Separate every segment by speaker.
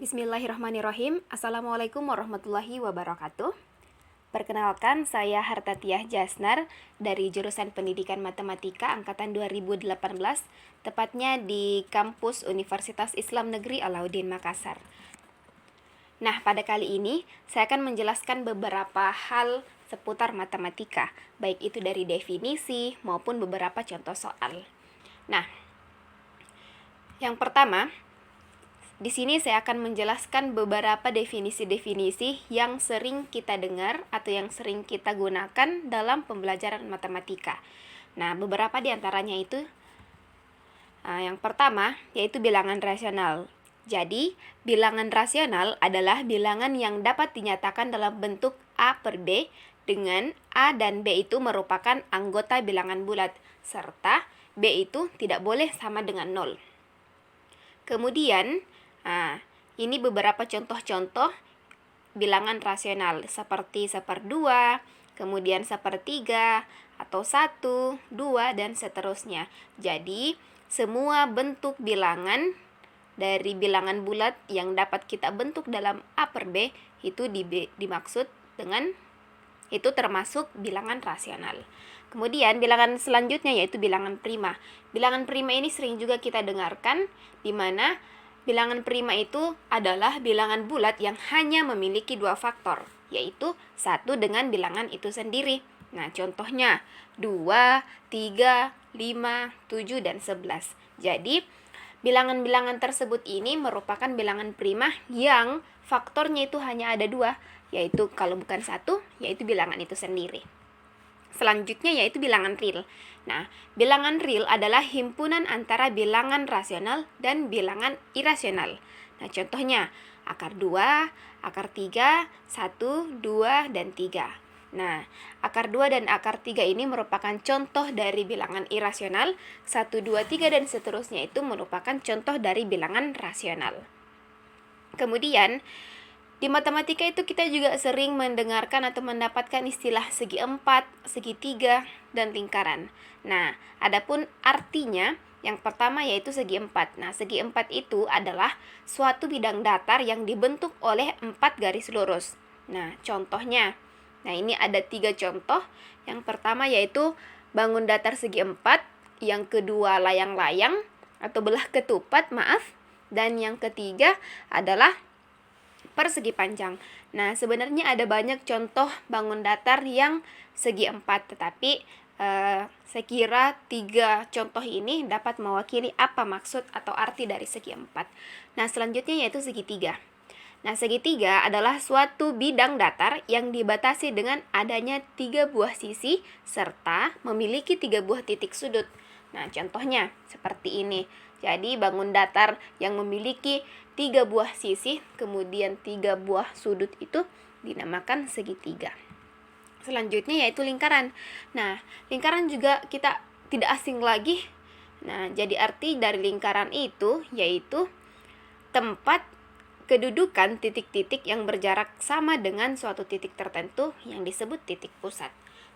Speaker 1: Bismillahirrahmanirrahim. Assalamualaikum warahmatullahi wabarakatuh. Perkenalkan, saya Hartatiah Jasnar dari jurusan Pendidikan Matematika angkatan 2018, tepatnya di kampus Universitas Islam Negeri Alauddin Makassar. Nah, pada kali ini saya akan menjelaskan beberapa hal seputar matematika, baik itu dari definisi maupun beberapa contoh soal. Nah, yang pertama, di sini saya akan menjelaskan beberapa definisi-definisi yang sering kita dengar atau yang sering kita gunakan dalam pembelajaran matematika. Nah, beberapa di antaranya itu yang pertama yaitu bilangan rasional. Jadi, bilangan rasional adalah bilangan yang dapat dinyatakan dalam bentuk A per B dengan A dan B itu merupakan anggota bilangan bulat, serta B itu tidak boleh sama dengan 0. Kemudian, ini beberapa contoh-contoh bilangan rasional seperti 1/2, kemudian 1/3, atau 1, 2, dan seterusnya. Jadi, semua bentuk bilangan dari bilangan bulat yang dapat kita bentuk dalam A per B itu dimaksud dengan itu termasuk bilangan rasional. Kemudian bilangan selanjutnya yaitu bilangan prima. Bilangan prima ini sering juga kita dengarkan, di mana bilangan prima itu adalah bilangan bulat yang hanya memiliki 2 faktor, yaitu 1 dengan bilangan itu sendiri. Nah, contohnya 2, 3, 5, 7, dan 11. Jadi, bilangan-bilangan tersebut ini merupakan bilangan prima yang faktornya itu hanya ada 2, yaitu kalau bukan 1, yaitu bilangan itu sendiri. Selanjutnya yaitu bilangan real. Nah, bilangan real adalah himpunan antara bilangan rasional dan bilangan irasional. Nah, contohnya akar 2, akar 3, 1, 2, dan 3. Nah, akar 2 dan akar 3 ini merupakan contoh dari bilangan irasional. 1, 2, 3, dan seterusnya itu merupakan contoh dari bilangan rasional. Kemudian, di matematika itu kita juga sering mendengarkan atau mendapatkan istilah segi 4, segi 3, dan lingkaran. Nah, adapun artinya yang pertama yaitu segi 4. Nah, segi 4 itu adalah suatu bidang datar yang dibentuk oleh 4 garis lurus. Nah, contohnya. Nah, ini ada 3 contoh. Yang pertama yaitu bangun datar segi 4, yang kedua layang-layang atau belah ketupat, dan yang ketiga adalah persegi panjang. Nah, sebenarnya ada banyak contoh bangun datar yang segi 4, tetapi saya kira 3 contoh ini dapat mewakili apa maksud atau arti dari segi 4. Nah, selanjutnya yaitu segi 3. Nah, segi 3 adalah suatu bidang datar yang dibatasi dengan adanya 3 buah sisi serta memiliki 3 buah titik sudut. Nah, contohnya seperti ini. Jadi, bangun datar yang memiliki 3 buah sisi, kemudian 3 buah sudut itu dinamakan segi 3. Selanjutnya yaitu lingkaran. Nah, lingkaran juga kita tidak asing lagi. Nah, jadi arti dari lingkaran itu yaitu tempat kedudukan titik-titik yang berjarak sama dengan suatu titik tertentu yang disebut titik pusat.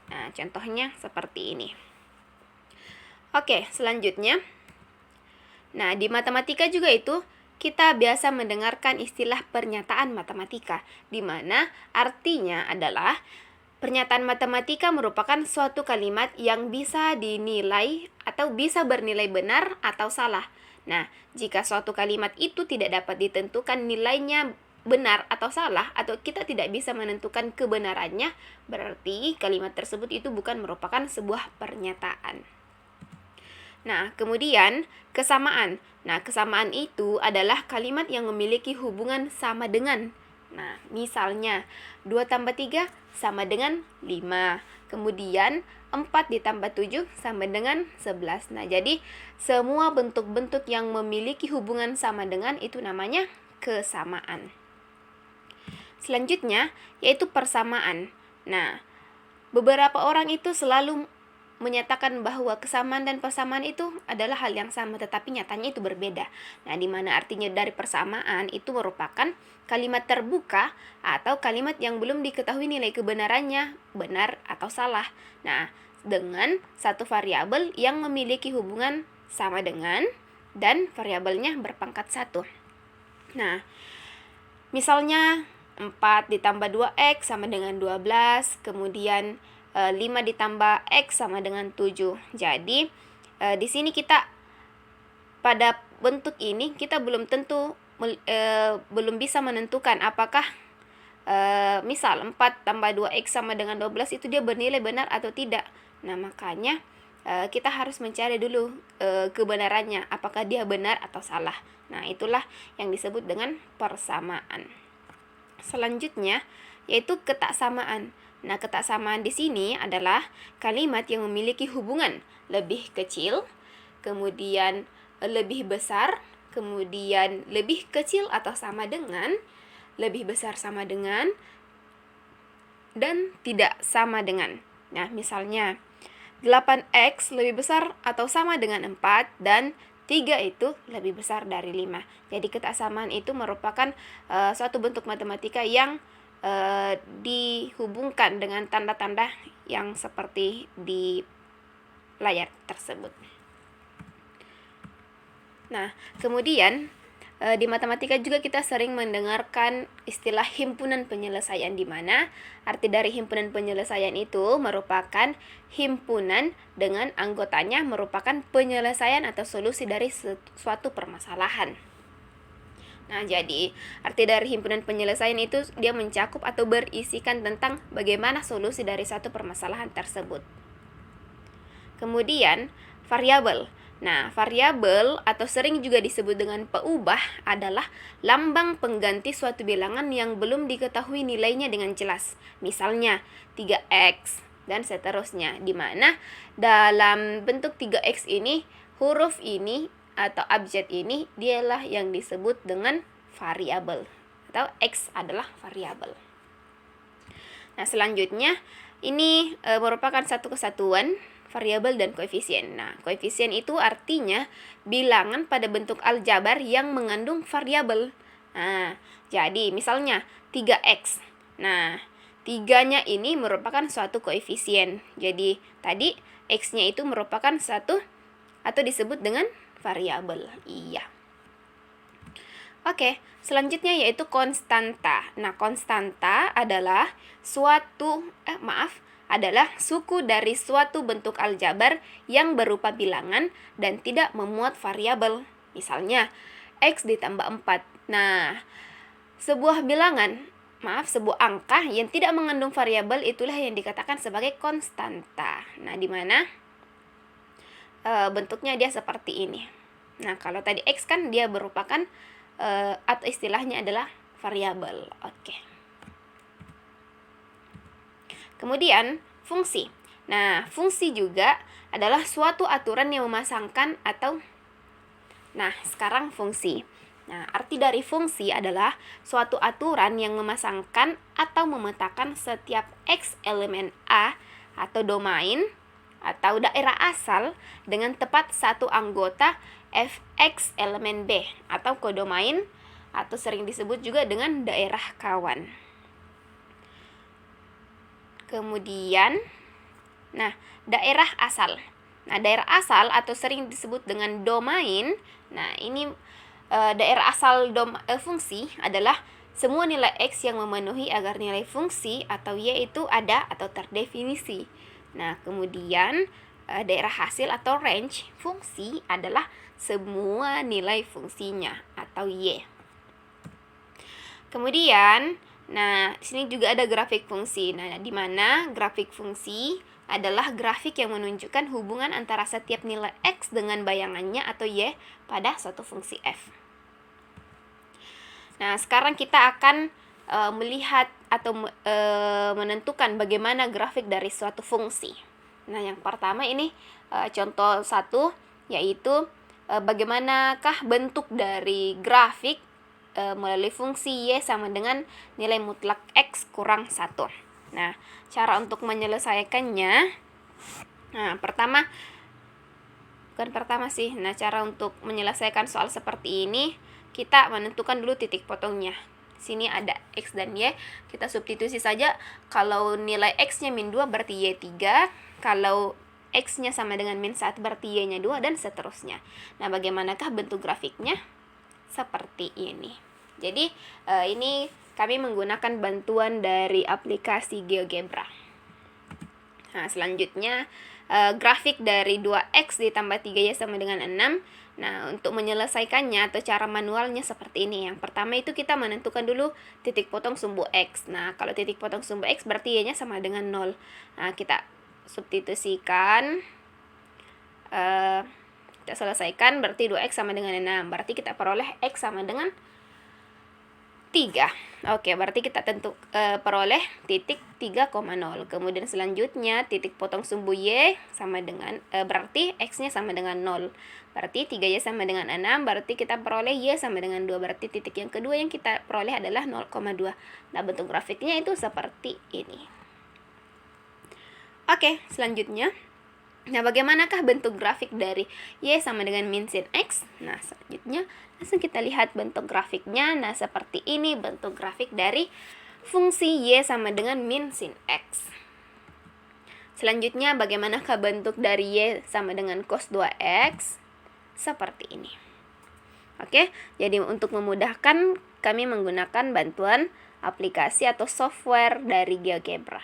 Speaker 1: Nah, contohnya seperti ini. Oke, selanjutnya. Nah, di matematika juga itu kita biasa mendengarkan istilah pernyataan matematika, di mana artinya adalah pernyataan matematika merupakan suatu kalimat yang bisa dinilai atau bisa bernilai benar atau salah. Nah, jika suatu kalimat itu tidak dapat ditentukan nilainya benar atau salah, atau kita tidak bisa menentukan kebenarannya, berarti kalimat tersebut itu bukan merupakan sebuah pernyataan. Nah, kemudian kesamaan. Nah, kesamaan itu adalah kalimat yang memiliki hubungan sama dengan. Nah, misalnya 2 tambah 3 sama dengan 5. Kemudian 4 ditambah 7 sama dengan 11. Nah, jadi semua bentuk-bentuk yang memiliki hubungan sama dengan itu namanya kesamaan. Selanjutnya yaitu persamaan. Nah, beberapa orang itu selalu menyatakan bahwa kesamaan dan persamaan itu adalah hal yang sama, tetapi nyatanya itu berbeda. Nah, di mana artinya dari persamaan itu merupakan kalimat terbuka atau kalimat yang belum diketahui nilai kebenarannya, benar atau salah. Nah, dengan satu variabel yang memiliki hubungan sama dengan dan variabelnya berpangkat 1. Nah, Misalnya 4 ditambah 2x sama dengan 12, kemudian 5 ditambah x sama dengan 7. Jadi di sini kita pada bentuk ini kita belum belum bisa menentukan apakah misal 4 tambah 2x sama dengan 12 itu dia bernilai benar atau tidak. Nah, makanya kita harus mencari dulu kebenarannya, apakah dia benar atau salah. Nah, itulah yang disebut dengan persamaan. Selanjutnya yaitu ketaksamaan. Nah, ketaksamaan di sini adalah kalimat yang memiliki hubungan lebih kecil, kemudian lebih besar, kemudian lebih kecil atau sama dengan, lebih besar sama dengan, dan tidak sama dengan. Nah, misalnya 8x lebih besar atau sama dengan 4 dan 3 itu lebih besar dari 5. Jadi ketaksamaan itu merupakan suatu bentuk matematika yang dihubungkan dengan tanda-tanda yang seperti di layar tersebut. Nah, kemudian di matematika juga kita sering mendengarkan istilah himpunan penyelesaian, di mana arti dari himpunan penyelesaian itu merupakan himpunan dengan anggotanya merupakan penyelesaian atau solusi dari suatu permasalahan. Nah, jadi arti dari himpunan penyelesaian itu dia mencakup atau berisikan tentang bagaimana solusi dari satu permasalahan tersebut. Kemudian, variabel. Nah, variabel atau sering juga disebut dengan peubah adalah lambang pengganti suatu bilangan yang belum diketahui nilainya dengan jelas. Misalnya 3x dan seterusnya, di mana dalam bentuk 3x ini huruf ini atau abjad ini dialah yang disebut dengan variabel, atau x adalah variabel. Nah, selanjutnya ini merupakan satu kesatuan variabel dan koefisien. Nah, koefisien itu artinya bilangan pada bentuk aljabar yang mengandung variabel. Nah, jadi misalnya 3x. Nah, 3-nya ini merupakan suatu koefisien. Jadi, tadi x-nya itu merupakan satu atau disebut dengan variabel. Iya. Oke, selanjutnya yaitu konstanta. Nah, konstanta adalah adalah suku dari suatu bentuk aljabar yang berupa bilangan dan tidak memuat variabel. Misalnya, x ditambah 4. Nah, sebuah angka yang tidak mengandung variabel itulah yang dikatakan sebagai konstanta. Nah, di mana bentuknya dia seperti ini. Nah, kalau tadi x kan dia merupakan atau istilahnya adalah variabel. Oke. Kemudian fungsi. Nah, fungsi juga adalah suatu aturan yang memasangkan atau sekarang fungsi. Nah, arti dari fungsi adalah suatu aturan yang memasangkan atau memetakan setiap x elemen A atau domain atau daerah asal dengan tepat satu anggota fx elemen B atau kodomain atau sering disebut juga dengan daerah kawan. Kemudian daerah asal. Nah, daerah asal atau sering disebut dengan domain. Nah, ini daerah asal fungsi adalah semua nilai x yang memenuhi agar nilai fungsi atau y itu ada atau terdefinisi. Nah, kemudian daerah hasil atau range fungsi adalah semua nilai fungsinya atau y. Kemudian, di sini juga ada grafik fungsi. Nah, di mana grafik fungsi adalah grafik yang menunjukkan hubungan antara setiap nilai x dengan bayangannya atau y pada suatu fungsi f. Nah, sekarang kita akan melihat atau menentukan bagaimana grafik dari suatu fungsi. Nah, yang pertama ini contoh 1, yaitu bagaimanakah bentuk dari grafik melalui fungsi y sama dengan nilai mutlak x kurang 1. Nah, cara untuk menyelesaikannya, cara untuk menyelesaikan soal seperti ini, kita menentukan dulu titik potongnya. Sini ada x dan y, kita substitusi saja. Kalau nilai x-nya -2 berarti y 3, kalau x-nya sama dengan -1 berarti y-nya 2, dan seterusnya. Nah, bagaimanakah bentuk grafiknya? Seperti ini. Jadi ini kami menggunakan bantuan dari aplikasi GeoGebra. Nah, selanjutnya grafik dari 2x ditambah 3y sama dengan 6. Nah, untuk menyelesaikannya atau cara manualnya seperti ini. Yang pertama itu kita menentukan dulu titik potong sumbu x. Nah, kalau titik potong sumbu x berarti y-nya sama dengan 0. Nah, kita substitusikan. Kita selesaikan, berarti 2x sama dengan 6. Berarti kita peroleh x sama dengan 3. Oke, berarti kita peroleh titik 3,0. Kemudian selanjutnya titik potong sumbu y sama dengan berarti x-nya sama dengan 0. Berarti 3y sama dengan 6, berarti kita peroleh y sama dengan 2. Berarti titik yang kedua yang kita peroleh adalah 0,2. Nah, bentuk grafiknya itu seperti ini. Oke, selanjutnya. Nah, bagaimanakah bentuk grafik dari y sama dengan min sin x? Nah, selanjutnya langsung kita lihat bentuk grafiknya. Nah, seperti ini bentuk grafik dari fungsi y sama dengan min sin x. Selanjutnya, bagaimanakah bentuk dari y sama dengan cos 2x? Seperti ini. Oke, jadi untuk memudahkan kami menggunakan bantuan aplikasi atau software dari GeoGebra.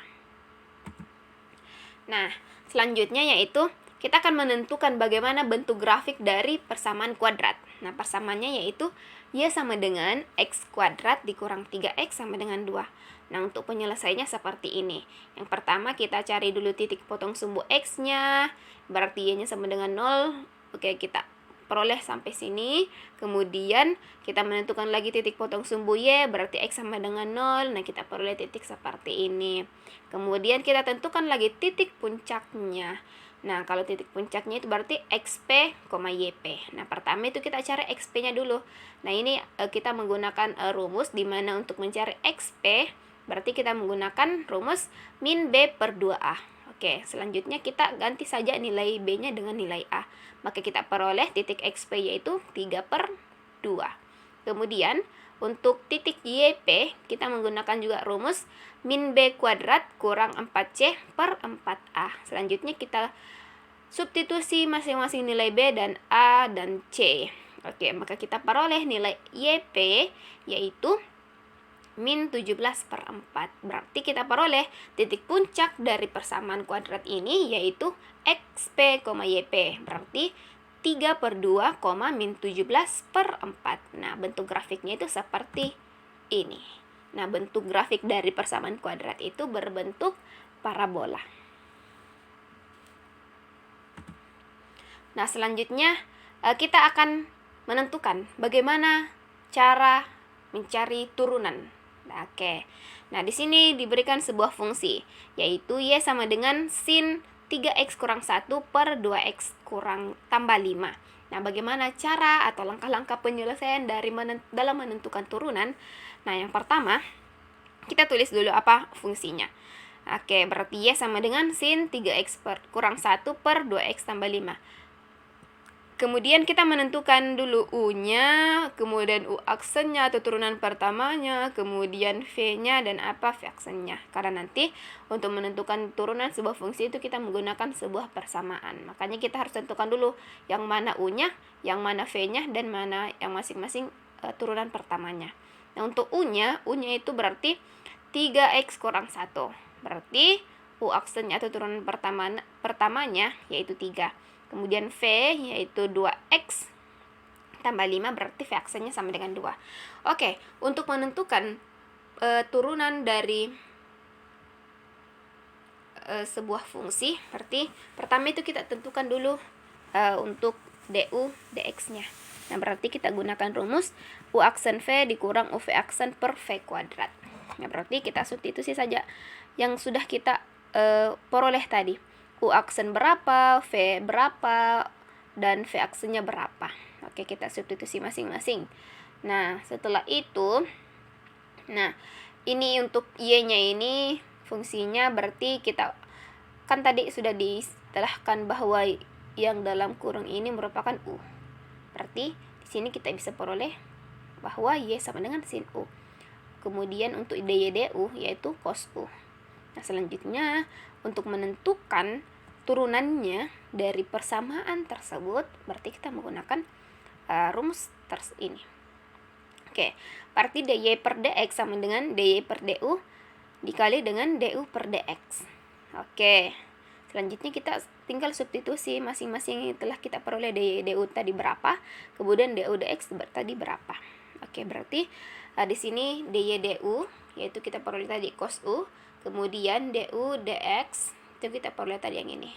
Speaker 1: Nah, selanjutnya yaitu kita akan menentukan bagaimana bentuk grafik dari persamaan kuadrat. Nah, persamaannya yaitu y sama dengan x kuadrat dikurang 3x sama dengan 2. Nah, untuk penyelesaiannya seperti ini. Yang pertama kita cari dulu titik potong sumbu x-nya, berarti y-nya sama dengan 0. Oke, kita peroleh sampai sini. Kemudian kita menentukan lagi titik potong sumbu y, berarti x sama dengan 0. Nah, kita peroleh titik seperti ini. Kemudian kita tentukan lagi titik puncaknya. Nah, kalau titik puncaknya itu berarti xp, yp. Nah, pertama itu kita cari xp-nya dulu. Nah, ini kita menggunakan rumus di mana untuk mencari xp berarti kita menggunakan rumus min b per 2a. Oke, selanjutnya kita ganti saja nilai b-nya dengan nilai a. Maka kita peroleh titik xp yaitu 3 per 2. Kemudian untuk titik yp kita menggunakan juga rumus min b kuadrat kurang 4c per 4a. Selanjutnya kita substitusi masing-masing nilai b dan a dan c. Oke, maka kita peroleh nilai yp yaitu min 17 per 4. Berarti kita peroleh titik puncak dari persamaan kuadrat ini yaitu xp, yp. Berarti 3 per 2, min 17 per 4. Nah, bentuk grafiknya itu seperti ini. Nah, bentuk grafik dari persamaan kuadrat itu berbentuk parabola. Nah, selanjutnya kita akan menentukan bagaimana cara mencari turunan. Oke. Nah, di sini diberikan sebuah fungsi, yaitu y sama dengan sin 3x kurang 1 per 2x kurang tambah 5. Nah, bagaimana cara atau langkah-langkah penyelesaian dalam menentukan turunan? Nah, yang pertama, kita tulis dulu apa fungsinya. Oke, berarti y sama dengan sin 3x kurang 1 per 2x tambah 5. Kemudian kita menentukan dulu u-nya, kemudian u aksennya atau turunan pertamanya, kemudian v-nya dan apa v aksennya. Karena nanti untuk menentukan turunan sebuah fungsi itu kita menggunakan sebuah persamaan. Makanya kita harus tentukan dulu yang mana u-nya, yang mana v-nya, dan mana yang masing-masing turunan pertamanya. Nah, untuk u-nya itu berarti 3x kurang 1. Berarti u aksennya atau turunan pertamanya yaitu 3. Kemudian V yaitu 2X tambah 5 berarti V aksennya sama dengan 2. Oke, untuk menentukan turunan dari sebuah fungsi, berarti pertama itu kita tentukan dulu untuk du dx-nya. Nah, berarti kita gunakan rumus u aksen V dikurang uv aksen per V kuadrat. Nah, berarti kita substitusi saja yang sudah kita peroleh tadi. U aksen berapa, V berapa, dan V aksennya berapa. Oke, kita substitusi masing-masing. Nah, setelah itu, nah, ini untuk Y-nya ini fungsinya berarti kita, kan tadi sudah diistilahkan bahwa yang dalam kurung ini merupakan U. Berarti di sini kita bisa peroleh bahwa Y sama dengan sin U. Kemudian untuk dy du yaitu cos U. Nah, selanjutnya untuk menentukan turunannya dari persamaan tersebut, berarti kita menggunakan rumus ini. Oke, berarti dy per dx sama dengan dy per du dikali dengan du per dx. Oke, selanjutnya kita tinggal substitusi masing-masing yang telah kita peroleh. dy du tadi berapa, kemudian du dx tadi berapa. Oke, berarti di sini dy du yaitu kita peroleh tadi cos u, kemudian du dx itu kita peroleh tadi yang ini.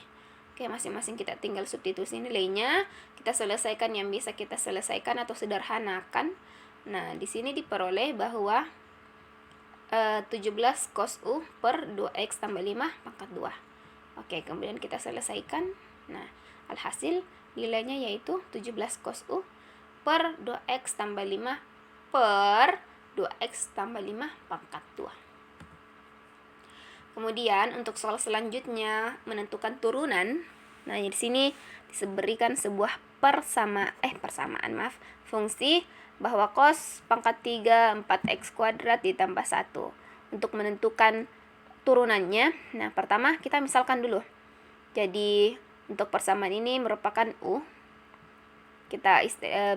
Speaker 1: Oke, masing-masing kita tinggal substitusi nilainya, kita selesaikan yang bisa kita selesaikan atau sederhanakan. Nah, di sini diperoleh bahwa 17 cos U per 2x tambah 5 pangkat 2. Oke, kemudian kita selesaikan. Nah, alhasil nilainya yaitu 17 cos U per 2x tambah 5 per 2x tambah 5 pangkat 2. Kemudian untuk soal selanjutnya menentukan turunan. Nah, di sini diberikan sebuah persamaan fungsi bahwa cos pangkat 3 4x kuadrat ditambah 1. Untuk menentukan turunannya, nah pertama kita misalkan dulu. Jadi untuk persamaan ini merupakan U. Kita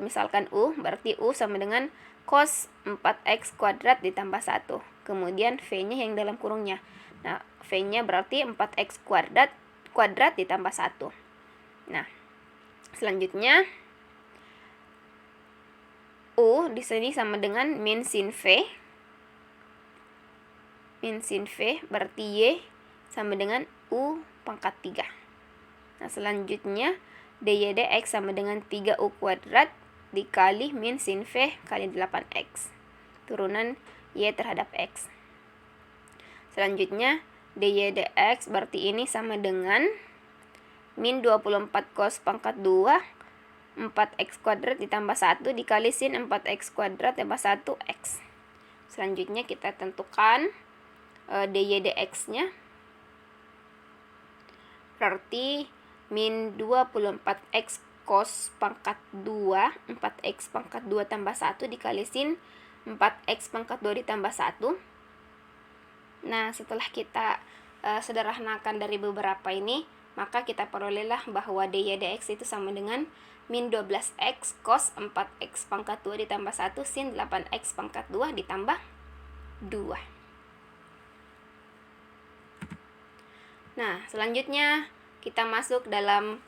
Speaker 1: misalkan U, berarti U sama dengan cos 4x kuadrat ditambah 1. Kemudian V-nya yang dalam kurungnya. Nah, V-nya berarti 4x kuadrat ditambah 1. Nah, selanjutnya U di sini sama dengan min sin V. Min sin V berarti Y sama dengan U pangkat 3. Nah, selanjutnya dy dx sama dengan 3U kuadrat dikali min sin V kali 8x. Turunan Y terhadap X. Selanjutnya dy dx berarti ini sama dengan min 24 cos pangkat 2 4x kuadrat ditambah 1 dikali sin 4x kuadrat tambah 1x. Selanjutnya kita tentukan dy dx-nya. Berarti min 24x cos pangkat 2 4x pangkat 2 tambah 1 dikali sin 4x pangkat 2 ditambah 1. Nah, setelah kita sederhanakan dari beberapa ini, maka kita perolehlah bahwa dy dx itu sama dengan min 12x cos 4x pangkat 2 ditambah 1 sin 8x pangkat 2 ditambah 2. Nah, selanjutnya kita masuk dalam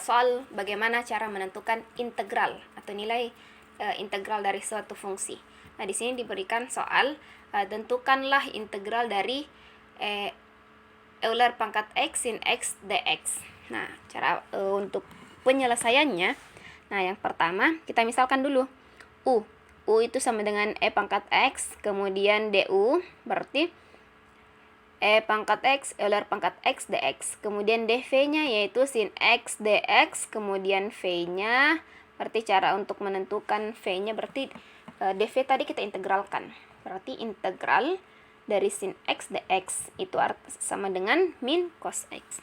Speaker 1: soal bagaimana cara menentukan integral atau nilai integral dari suatu fungsi. Nah, di sini diberikan soal tentukanlah integral dari Euler pangkat x sin x dx. Nah, cara untuk penyelesaiannya, nah yang pertama kita misalkan dulu U itu sama dengan E pangkat X, kemudian DU berarti E pangkat X Euler pangkat X dx, kemudian dV-nya yaitu sin X dx, kemudian V-nya berarti cara untuk menentukan V-nya berarti dV tadi kita integralkan, berarti integral dari sin X dx itu sama dengan min cos X.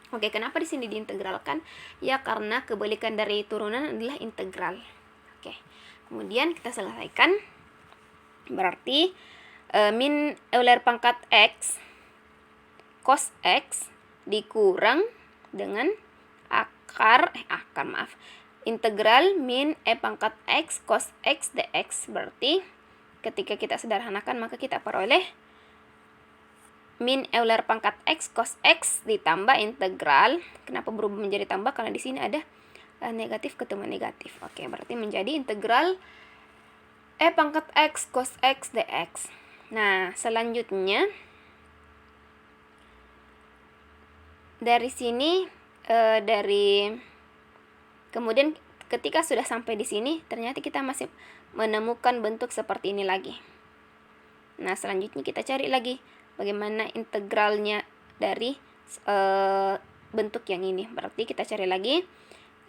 Speaker 1: Oke, kenapa di sini diintegralkan? Ya, karena kebalikan dari turunan adalah integral. Oke, kemudian kita selesaikan. Berarti min Euler pangkat X cos X dikurang dengan integral min E pangkat X cos X dx. Berarti ketika kita sederhanakan maka kita peroleh min Euler pangkat X cos X ditambah integral. Kenapa berubah menjadi tambah? Karena di sini ada negatif ketemu negatif. Oke, berarti menjadi integral E pangkat X cos X dx. Nah, selanjutnya dari sini kemudian ketika sudah sampai di sini ternyata kita masih menemukan bentuk seperti ini lagi. Nah, selanjutnya kita cari lagi bagaimana integralnya dari bentuk yang ini. Berarti kita cari lagi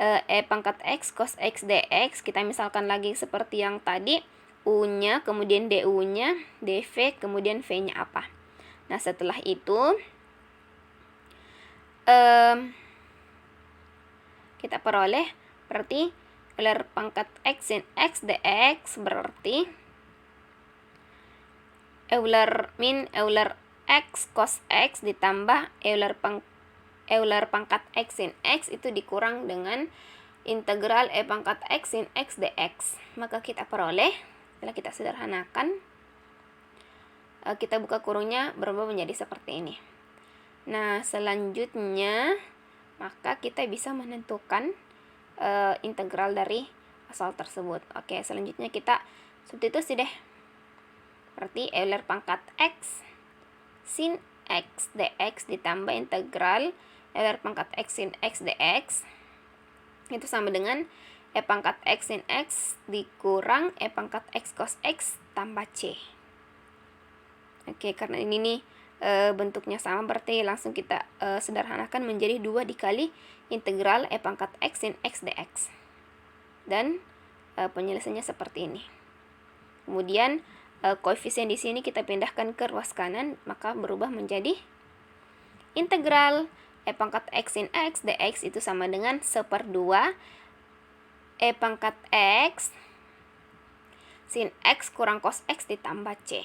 Speaker 1: E pangkat X cos X dx. Kita misalkan lagi seperti yang tadi, U-nya, kemudian DU-nya, DV, kemudian V-nya apa. Nah, setelah itu kita peroleh berarti Euler pangkat X sin X dx berarti min Euler X cos X ditambah Euler pangkat X sin X itu dikurang dengan integral E pangkat X sin X dx. Maka kita peroleh Setelah kita sederhanakan, kita buka kurungnya, berubah menjadi seperti ini. Nah, selanjutnya maka kita bisa menentukan integral dari asal tersebut. Oke, selanjutnya kita substitusi deh. Berarti Euler pangkat X sin X dx ditambah integral Euler pangkat X sin X dx itu sama dengan E pangkat X sin X dikurang E pangkat X cos X tambah C. Oke, karena ini nih bentuknya sama, berarti langsung kita sederhanakan menjadi 2 dikali integral E pangkat X sin X dx. Dan penyelesaiannya seperti ini. Kemudian koefisien di sini kita pindahkan ke ruas kanan, maka berubah menjadi integral E pangkat X sin X dx itu sama dengan 1/2 E pangkat X sin X kurang cos X ditambah C.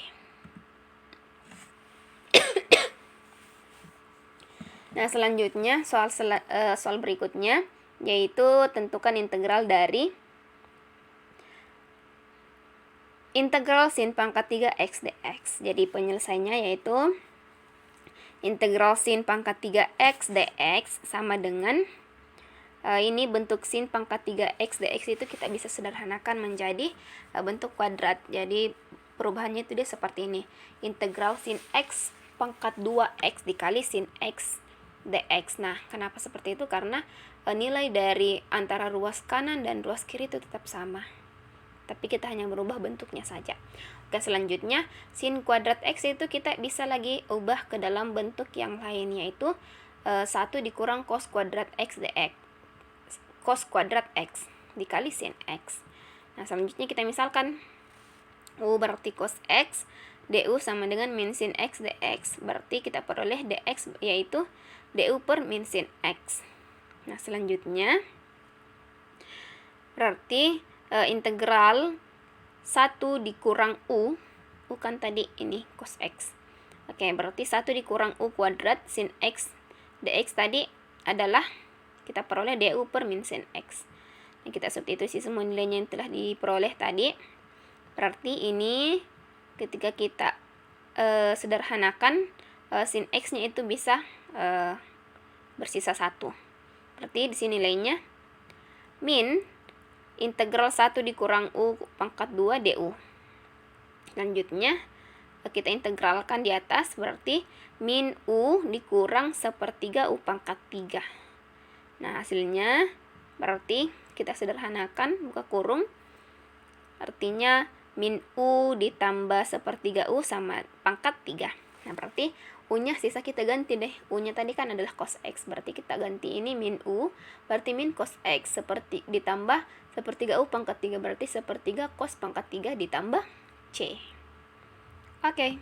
Speaker 1: Nah, selanjutnya soal berikutnya yaitu tentukan integral dari integral sin pangkat 3 X dx. Jadi penyelesaiannya yaitu integral sin pangkat 3 X dx sama dengan ini bentuk sin pangkat 3 X dx itu kita bisa sederhanakan menjadi bentuk kuadrat. Jadi perubahannya itu dia seperti ini. Integral sin X pangkat 2X dikali sin X dx. Nah, kenapa seperti itu? Karena nilai dari antara ruas kanan dan ruas kiri itu tetap sama, tapi kita hanya merubah bentuknya saja. Oke, selanjutnya sin kuadrat X itu kita bisa lagi ubah ke dalam bentuk yang lain, yaitu 1 dikurang cos kuadrat X dx, cos kuadrat X dikali sin X. Nah, selanjutnya kita misalkan U berarti cos X, du sama dengan min sin X dx, berarti kita peroleh dx yaitu du per min sin X. Nah, selanjutnya berarti integral 1 dikurang U kan tadi ini cos X. Oke, berarti 1 dikurang U kuadrat sin X dx tadi adalah kita peroleh du per min sin X. Nah, kita substitusi semua nilainya yang telah diperoleh tadi. Berarti ini ketika kita sederhanakan sin X-nya itu bisa bersisa 1. Berarti di sini nilainya min integral 1 dikurang U pangkat 2 du. Selanjutnya kita integralkan di atas, berarti min U dikurang 1/3 U pangkat 3. Nah, hasilnya berarti kita sederhanakan, buka kurung, artinya min U ditambah 1/3 U sama pangkat 3. Nah, berarti U-nya sisa kita ganti deh. U-nya tadi kan adalah cos X, berarti kita ganti ini min U, berarti min cos X ditambah 1/3 U pangkat 3, berarti 1/3 cos pangkat 3 ditambah C. Oke.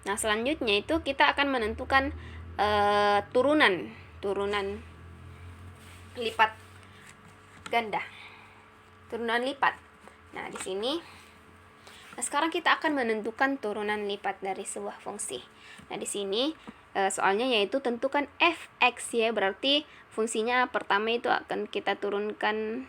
Speaker 1: Nah, selanjutnya itu kita akan menentukan turunan lipat ganda. Turunan lipat. Nah, di sini sekarang kita akan menentukan turunan lipat dari sebuah fungsi. Nah, di sini soalnya yaitu tentukan f(x) ya, berarti fungsinya pertama itu akan kita turunkan,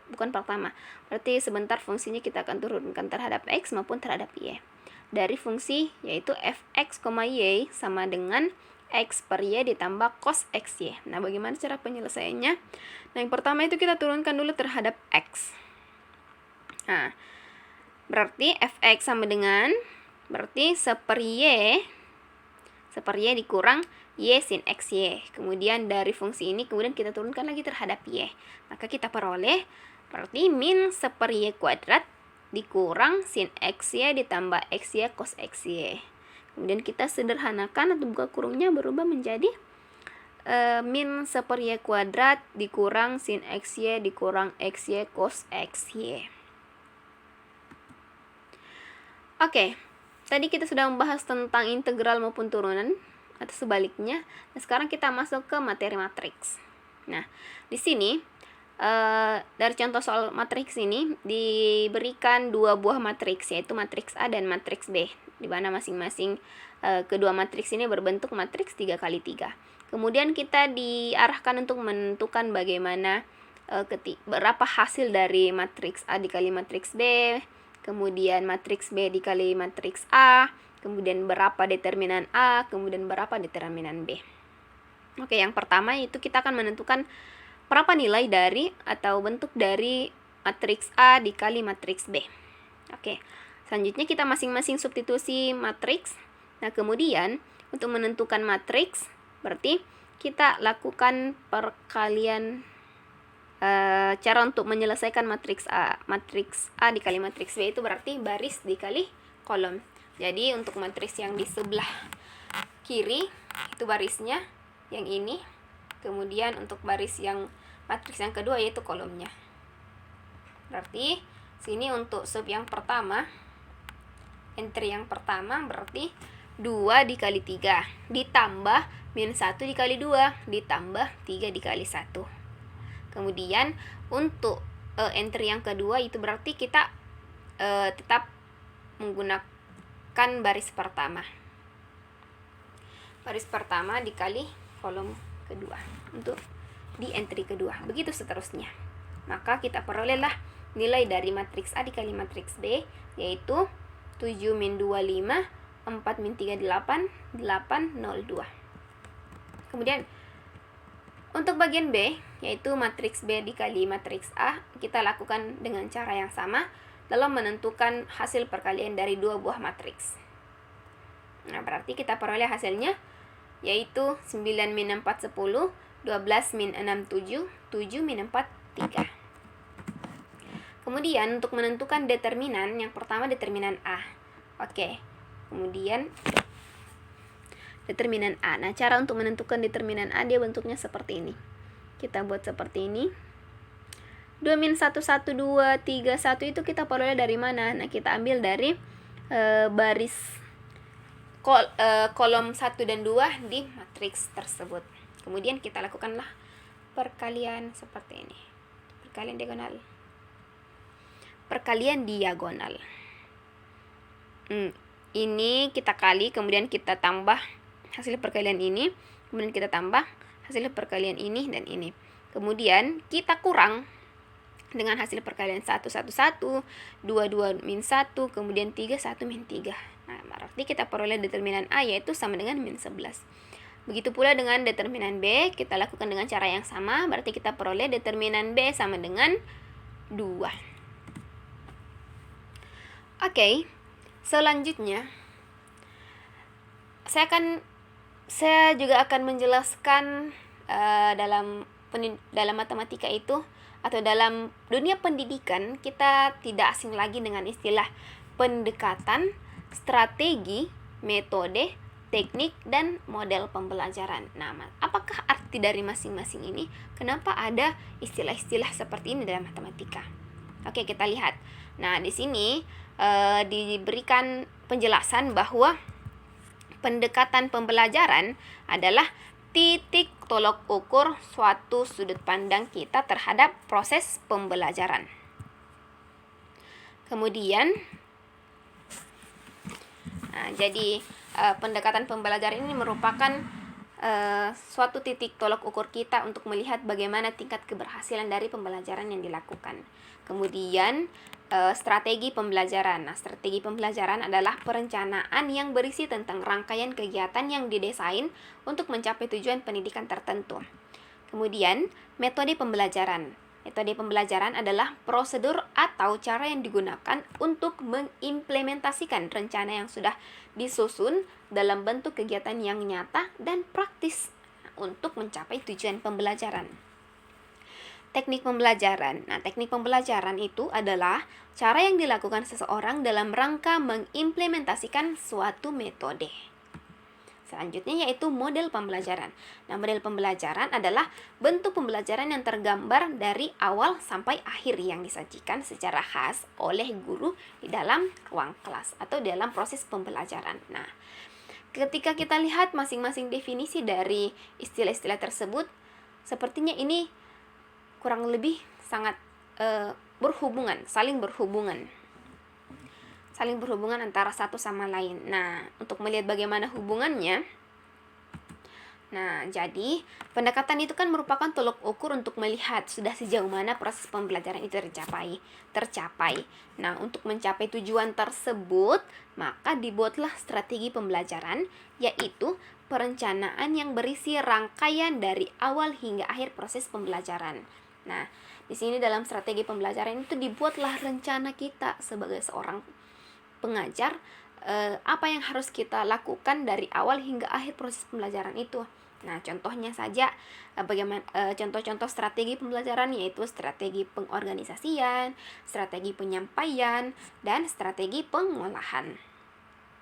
Speaker 1: bukan pertama, berarti sebentar fungsinya kita akan turunkan terhadap x maupun terhadap y. Dari fungsi yaitu f(x, y) sama dengan x per y ditambah cos x y. Nah, bagaimana cara penyelesaiannya? Nah, yang pertama itu kita turunkan dulu terhadap x. Nah, berarti fx sama dengan, berarti 1/y dikurang y sin x y. Kemudian dari fungsi ini kemudian kita turunkan lagi terhadap y. Maka kita peroleh berarti min 1/y kuadrat dikurang sin x y ditambah x y cos x y. Kemudian kita sederhanakan atau buka kurungnya berubah menjadi min 1/y kuadrat dikurang sin x y dikurang x y cos x y. Oke, tadi kita sudah membahas tentang integral maupun turunan atau sebaliknya. Nah, sekarang kita masuk ke materi matriks. Nah, di sini dari contoh soal matriks ini diberikan 2 buah matriks, yaitu matriks A dan matriks B, di mana masing-masing kedua matriks ini berbentuk matriks 3 kali 3. Kemudian kita diarahkan untuk menentukan bagaimana berapa hasil dari matriks A dikali matriks B, kemudian matriks B dikali matriks A, kemudian berapa determinan A, kemudian berapa determinan B. Oke, yang pertama itu kita akan menentukan berapa nilai dari atau bentuk dari matriks A dikali matriks B. Oke, selanjutnya kita masing-masing substitusi matriks. Nah, kemudian untuk menentukan matriks, berarti kita lakukan perkalian cara untuk menyelesaikan matriks A dikali matriks B itu berarti baris dikali kolom. Jadi untuk matriks yang di sebelah kiri itu barisnya yang ini, kemudian untuk baris yang matriks yang kedua yaitu kolomnya. Berarti sini untuk sub yang pertama, entry yang pertama berarti 2 dikali 3 ditambah min 1 dikali 2 ditambah 3 dikali 1. Kemudian untuk entry yang kedua itu berarti kita tetap menggunakan baris pertama. Baris pertama dikali kolom kedua untuk di entry kedua. Begitu seterusnya. Maka kita perolehlah nilai dari matriks A dikali matriks B yaitu 7 min 2 5, 4 min 3 8, 8 0 2. Kemudian untuk bagian B, yaitu matriks B dikali matriks A, kita lakukan dengan cara yang sama dalam menentukan hasil perkalian dari dua buah matriks. Nah, berarti kita peroleh hasilnya, yaitu 9 min 4 10, 12 min 6 7, 7 min 4 3. Kemudian untuk menentukan determinan, yang pertama determinan A. Oke, kemudian determinan A. Nah, cara untuk menentukan determinan A dia bentuknya seperti ini. Kita buat seperti ini. 2 min 1 1 2 3 1 itu kita peroleh dari mana? Nah, kita ambil dari baris kolom 1 dan 2 di matriks tersebut. Kemudian kita lakukanlah perkalian seperti ini. Perkalian diagonal. Perkalian diagonal. Ini kita kali, kemudian kita tambah hasil perkalian ini, kemudian kita tambah hasil perkalian ini dan ini. Kemudian kita kurang dengan hasil perkalian 1 1 1, 2 2 min 1, kemudian 3 1 min 3. Nah, berarti kita peroleh determinan A yaitu sama dengan min 11. Begitu pula dengan determinan B, kita lakukan dengan cara yang sama, berarti kita peroleh determinan B sama dengan 2. Oke, selanjutnya saya juga akan menjelaskan dalam matematika itu atau dalam dunia pendidikan kita tidak asing lagi dengan istilah pendekatan, strategi, metode, teknik, dan model pembelajaran. Nah, apakah arti dari masing-masing ini? Kenapa ada istilah-istilah seperti ini dalam matematika? Oke, kita lihat. Nah, di sini diberikan penjelasan bahwa pendekatan pembelajaran adalah titik tolak ukur suatu sudut pandang kita terhadap proses pembelajaran. Kemudian, jadi pendekatan pembelajaran ini merupakan suatu titik tolak ukur kita untuk melihat bagaimana tingkat keberhasilan dari pembelajaran yang dilakukan. Kemudian strategi pembelajaran. Nah, strategi pembelajaran adalah perencanaan yang berisi tentang rangkaian kegiatan yang didesain untuk mencapai tujuan pendidikan tertentu. Kemudian, metode pembelajaran. Metode pembelajaran adalah prosedur atau cara yang digunakan untuk mengimplementasikan rencana yang sudah disusun dalam bentuk kegiatan yang nyata dan praktis untuk mencapai tujuan pembelajaran. Teknik pembelajaran. Nah, teknik pembelajaran itu adalah cara yang dilakukan seseorang dalam rangka mengimplementasikan suatu metode. Selanjutnya yaitu model pembelajaran. Nah, model pembelajaran adalah bentuk pembelajaran yang tergambar dari awal sampai akhir yang disajikan secara khas oleh guru di dalam ruang kelas atau dalam proses pembelajaran. Nah, ketika kita lihat masing-masing definisi dari istilah-istilah tersebut, sepertinya ini kurang lebih sangat saling berhubungan antara satu sama lain. Nah, untuk melihat bagaimana hubungannya, Nah, jadi pendekatan itu kan merupakan tolok ukur untuk melihat sudah sejauh mana proses pembelajaran itu tercapai. Nah, untuk mencapai tujuan tersebut, maka dibuatlah strategi pembelajaran, yaitu perencanaan yang berisi rangkaian dari awal hingga akhir proses pembelajaran. Nah, di sini dalam strategi pembelajaran itu dibuatlah rencana kita sebagai seorang pengajar, apa yang harus kita lakukan dari awal hingga akhir proses pembelajaran itu. Nah, contohnya saja bagaimana contoh-contoh strategi pembelajaran, yaitu strategi pengorganisasian, strategi penyampaian, dan strategi pengolahan.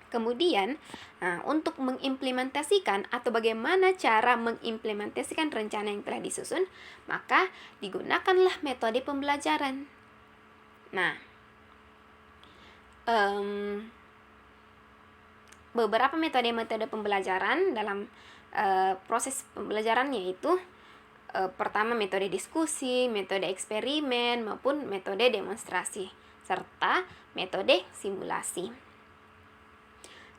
Speaker 1: Kemudian, untuk mengimplementasikan atau bagaimana cara mengimplementasikan rencana yang telah disusun, maka digunakanlah metode pembelajaran. Nah, beberapa metode-metode pembelajaran dalam proses pembelajaran, yaitu pertama metode diskusi, metode eksperimen, maupun metode demonstrasi, serta metode simulasi.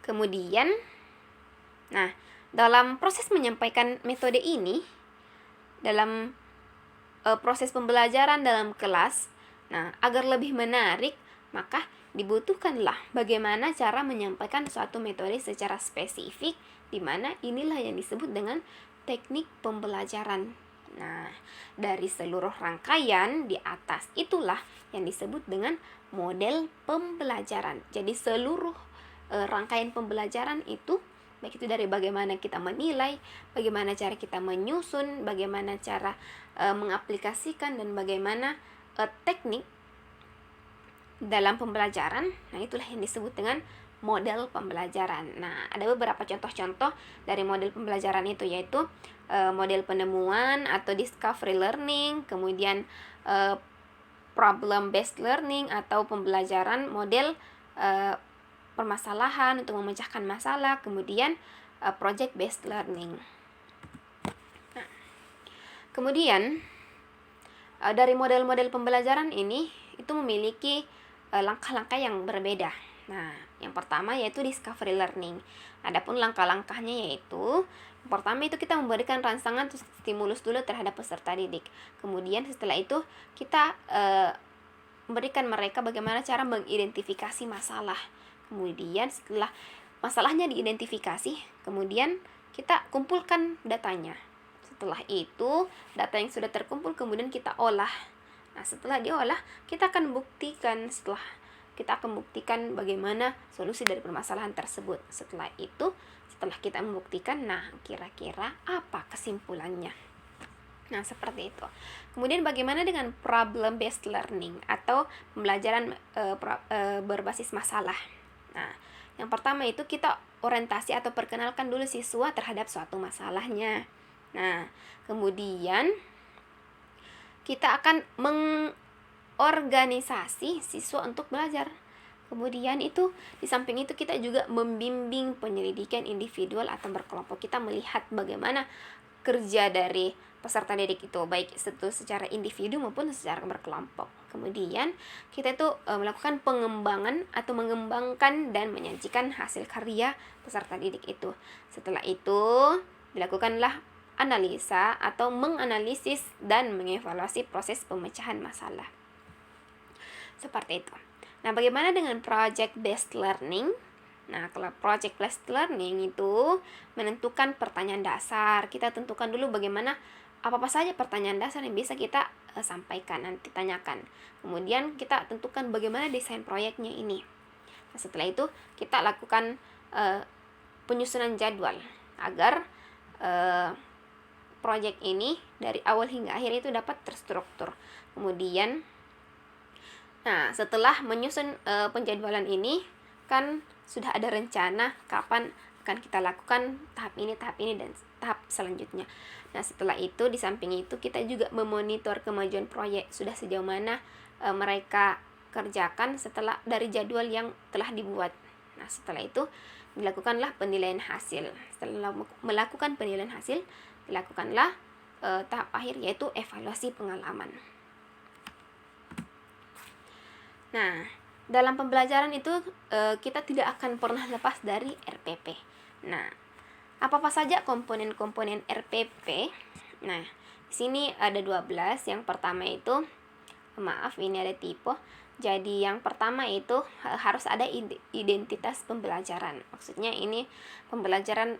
Speaker 1: Kemudian, dalam proses menyampaikan metode ini, dalam proses pembelajaran dalam kelas, agar lebih menarik, maka dibutuhkanlah bagaimana cara menyampaikan suatu metode secara spesifik, di mana inilah yang disebut dengan teknik pembelajaran. Nah, dari seluruh rangkaian di atas itulah yang disebut dengan model pembelajaran. Jadi seluruh rangkaian pembelajaran itu, baik itu dari bagaimana kita menilai, bagaimana cara kita menyusun, bagaimana cara mengaplikasikan, dan bagaimana teknik dalam pembelajaran. Nah, itulah yang disebut dengan model pembelajaran. Nah, ada beberapa contoh-contoh dari model pembelajaran itu, yaitu model penemuan atau discovery learning, kemudian problem based learning atau pembelajaran model permasalahan untuk memecahkan masalah, kemudian project based learning. Nah, kemudian dari model-model pembelajaran ini itu memiliki langkah-langkah yang berbeda. Nah, yang pertama yaitu discovery learning. Adapun langkah-langkahnya yaitu, yang pertama itu kita memberikan rangsangan stimulus dulu terhadap peserta didik. Kemudian setelah itu kita memberikan mereka bagaimana cara mengidentifikasi masalah. Kemudian setelah masalahnya diidentifikasi, kemudian kita kumpulkan datanya. Setelah itu, data yang sudah terkumpul kemudian kita olah. Nah, setelah diolah, kita akan buktikan bagaimana solusi dari permasalahan tersebut. Setelah itu, setelah kita membuktikan, kira-kira apa kesimpulannya? Nah, seperti itu. Kemudian bagaimana dengan problem based learning atau pembelajaran berbasis masalah? Nah, yang pertama itu kita orientasi atau perkenalkan dulu siswa terhadap suatu masalahnya. Nah, kemudian kita akan mengorganisasi siswa untuk belajar. Kemudian itu, di samping itu kita juga membimbing penyelidikan individual atau berkelompok. Kita melihat bagaimana kerja dari peserta didik itu, baik itu secara individu maupun secara berkelompok. Kemudian kita itu melakukan pengembangan atau mengembangkan dan menyajikan hasil karya peserta didik itu. Setelah itu dilakukanlah analisa atau menganalisis dan mengevaluasi proses pemecahan masalah. Seperti itu. Nah, bagaimana dengan project based learning? Nah, kalau project based learning itu menentukan pertanyaan dasar. Kita tentukan dulu bagaimana apa saja pertanyaan dasar yang bisa kita sampaikan, nanti tanyakan. Kemudian kita tentukan bagaimana desain proyeknya ini. Nah, setelah itu kita lakukan penyusunan jadwal agar proyek ini dari awal hingga akhir itu dapat terstruktur. Kemudian, setelah menyusun penjadwalan ini, kan sudah ada rencana kapan akan kita lakukan tahap ini, dan tahap selanjutnya. Nah, setelah itu, di samping itu kita juga memonitor kemajuan proyek, sudah sejauh mana mereka kerjakan setelah dari jadwal yang telah dibuat. Nah, setelah itu dilakukanlah penilaian hasil. Setelah melakukan penilaian hasil, dilakukanlah tahap akhir, yaitu evaluasi pengalaman. Nah, dalam pembelajaran itu kita tidak akan pernah lepas dari RPP. Nah, Apa saja komponen-komponen RPP? Nah, di sini ada 12. Yang pertama itu, maaf ini ada typo. Jadi yang pertama itu harus ada identitas pembelajaran. Maksudnya ini pembelajaran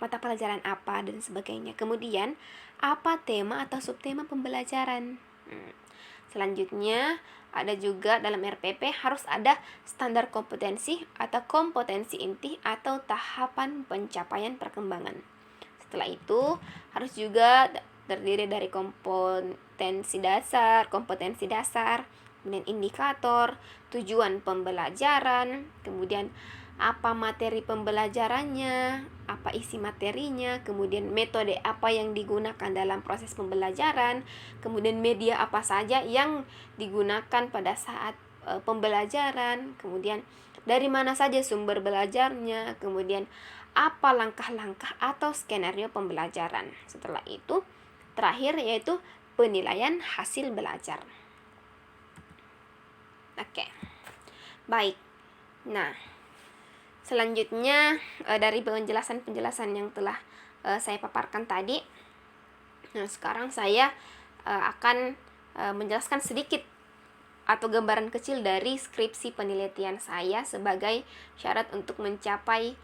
Speaker 1: mata pelajaran apa dan sebagainya. Kemudian apa tema atau subtema pembelajaran. Selanjutnya ada juga dalam RPP harus ada standar kompetensi atau kompetensi inti atau tahapan pencapaian perkembangan. Setelah itu harus juga terdiri dari kompetensi dasar, kemudian indikator, tujuan pembelajaran, kemudian apa materi pembelajarannya, apa isi materinya, kemudian metode apa yang digunakan dalam proses pembelajaran, kemudian media apa saja yang digunakan pada saat pembelajaran, kemudian dari mana saja sumber belajarnya, kemudian apa langkah-langkah atau skenario pembelajaran. Setelah itu, terakhir yaitu penilaian hasil belajar. Oke. Baik. Nah, selanjutnya dari penjelasan-penjelasan yang telah saya paparkan tadi, nah sekarang saya akan menjelaskan sedikit atau gambaran kecil dari skripsi penelitian saya sebagai syarat untuk mencapai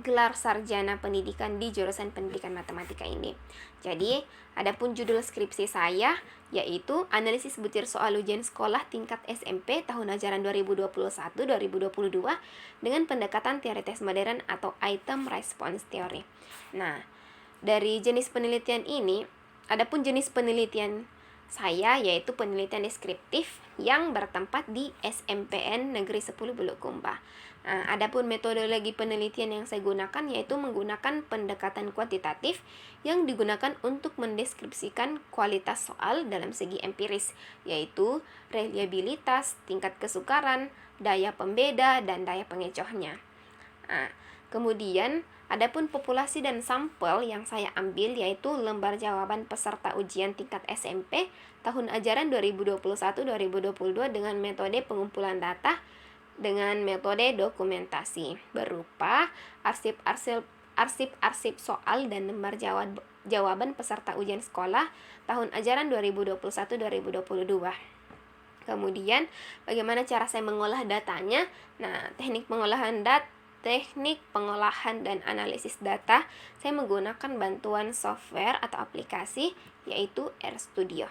Speaker 1: gelar sarjana pendidikan di jurusan pendidikan matematika ini. Jadi, adapun judul skripsi saya yaitu analisis butir soal ujian sekolah tingkat SMP tahun ajaran 2021-2022 dengan pendekatan teori tes modern atau item response theory. Nah, dari jenis penelitian ini, adapun jenis penelitian saya yaitu penelitian deskriptif yang bertempat di SMPN Negeri 10 Bulukumba. Nah, adapun metodologi penelitian yang saya gunakan yaitu menggunakan pendekatan kuantitatif yang digunakan untuk mendeskripsikan kualitas soal dalam segi empiris, yaitu reliabilitas, tingkat kesukaran, daya pembeda, dan daya pengecohnya. Nah, kemudian adapun populasi dan sampel yang saya ambil yaitu lembar jawaban peserta ujian tingkat SMP tahun ajaran 2021-2022 dengan metode pengumpulan data dengan metode dokumentasi berupa arsip soal dan lembar jawaban peserta ujian sekolah tahun ajaran 2021-2022. Kemudian bagaimana cara saya mengolah datanya? Nah, teknik pengolahan dan analisis data saya menggunakan bantuan software atau aplikasi yaitu RStudio.